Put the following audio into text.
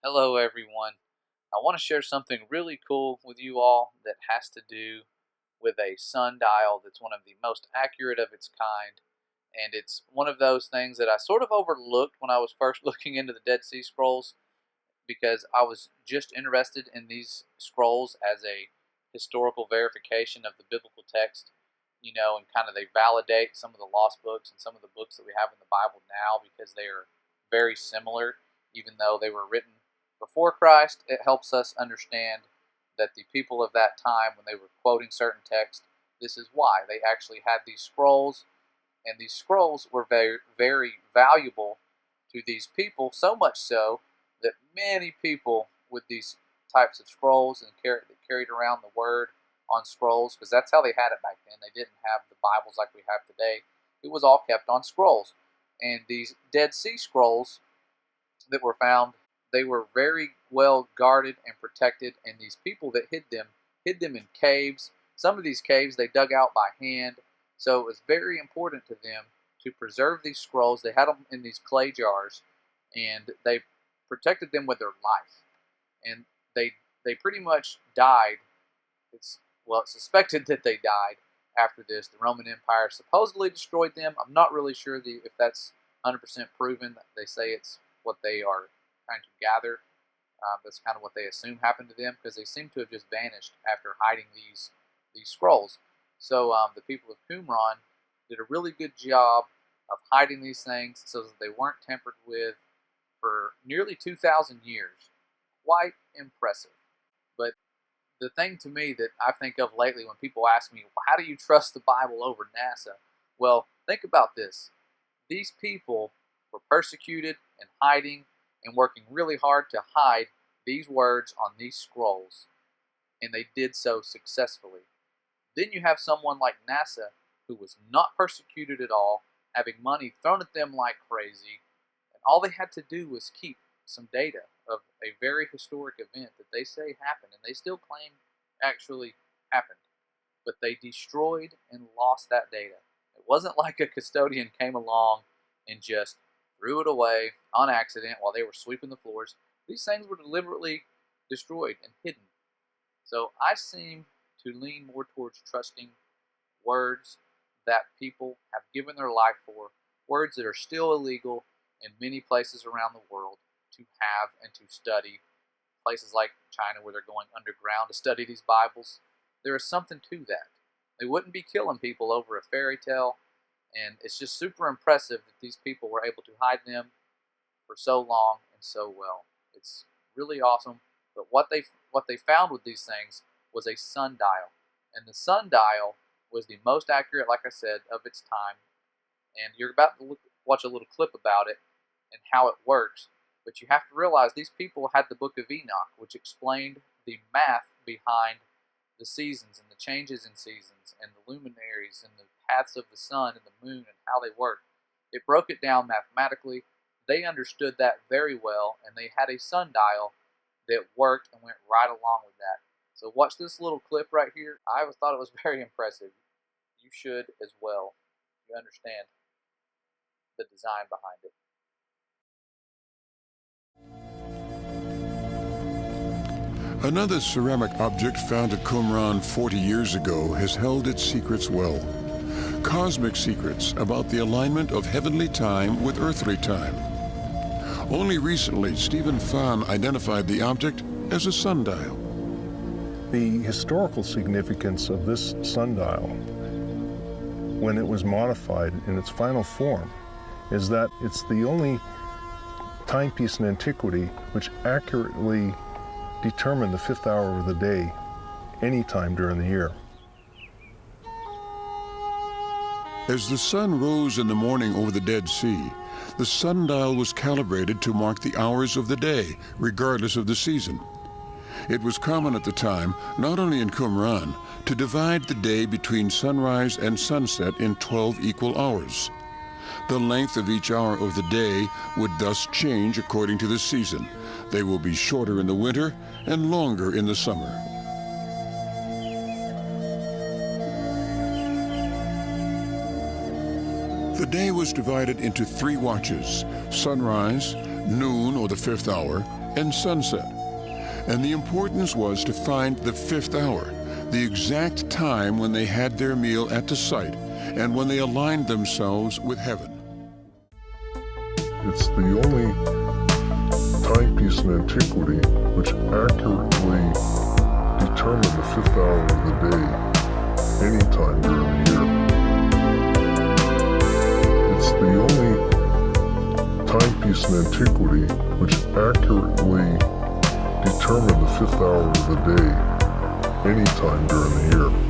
Hello, everyone. I want to share something really cool with you all that has to do with a sundial that's one of the most accurate of its kind. And it's one of those things that I sort of overlooked when I was first looking into the Dead Sea Scrolls because I was just interested in these scrolls as a historical verification of the biblical text, and kind of they validate some of the lost books and some of the books that we have in the Bible now because they are very similar, even though they were written before Christ. It helps us understand that the people of that time, when they were quoting certain texts, this is why they actually had these scrolls, and these scrolls were very, very valuable to these people, so much so that many people with these types of scrolls and carried around the word on scrolls, because that's how they had it back then. They didn't have the Bibles like we have today. It was all kept on scrolls. And these Dead Sea Scrolls that were found, they were very well guarded and protected, and these people that hid them in caves. Some of these caves they dug out by hand, so it was very important to them to preserve these scrolls. They had them in these clay jars, and they protected them with their life. And they pretty much died. It's suspected that they died after this. The Roman Empire supposedly destroyed them. I'm not really sure if that's 100% proven. They say it's what they are trying to gather. That's kind of what they assume happened to them, because they seem to have just vanished after hiding these scrolls. So the people of Qumran did a really good job of hiding these things so that they weren't tampered with for nearly 2,000 years. Quite impressive. But the thing to me that I think of lately when people ask me, well, how do you trust the Bible over NASA? Well, think about this. These people were persecuted and hiding and working really hard to hide these words on these scrolls, and they did so successfully. Then you have someone like NASA who was not persecuted at all, having money thrown at them like crazy, and all they had to do was keep some data of a very historic event that they say happened, and they still claim actually happened. But they destroyed and lost that data. It wasn't like a custodian came along and just threw it away on accident while they were sweeping the floors. These things were deliberately destroyed and hidden. So I seem to lean more towards trusting words that people have given their life for, words that are still illegal in many places around the world to have and to study. Places like China, where they're going underground to study these Bibles. There is something to that. They wouldn't be killing people over a fairy tale, and it's just super impressive that these people were able to hide them for so long and so well. It's really awesome. But what they found with these things was a sundial, and the sundial was the most accurate, like I said, of its time. And you're about to watch a little clip about it and how it works. But you have to realize these people had the book of Enoch, which explained the math behind the seasons and the changes in seasons and the luminaries and the paths of the sun and the moon and how they work. It broke it down mathematically. They understood that very well, and they had a sundial that worked and went right along with that. So watch this little clip right here. I thought it was very impressive. You should as well. You understand the design behind it. Another ceramic object found at Qumran 40 years ago has held its secrets well. Cosmic secrets about the alignment of heavenly time with earthly time. Only recently, Stephen Fahn identified the object as a sundial. The historical significance of this sundial, when it was modified in its final form, is that it's the only timepiece in antiquity which accurately determined the fifth hour of the day any time during the year. As the sun rose in the morning over the Dead Sea, the sundial was calibrated to mark the hours of the day, regardless of the season. It was common at the time, not only in Qumran, to divide the day between sunrise and sunset in 12 equal hours. The length of each hour of the day would thus change according to the season. They will be shorter in the winter and longer in the summer. The day was divided into 3 watches: sunrise, noon or the 5th hour, and sunset. And the importance was to find the 5th hour, the exact time when they had their meal at the site and when they aligned themselves with heaven. It's the only timepiece in antiquity which accurately determined the 5th hour of the day any time during the year. It's the only timepiece in antiquity which accurately determined the 5th hour of the day any time during the year.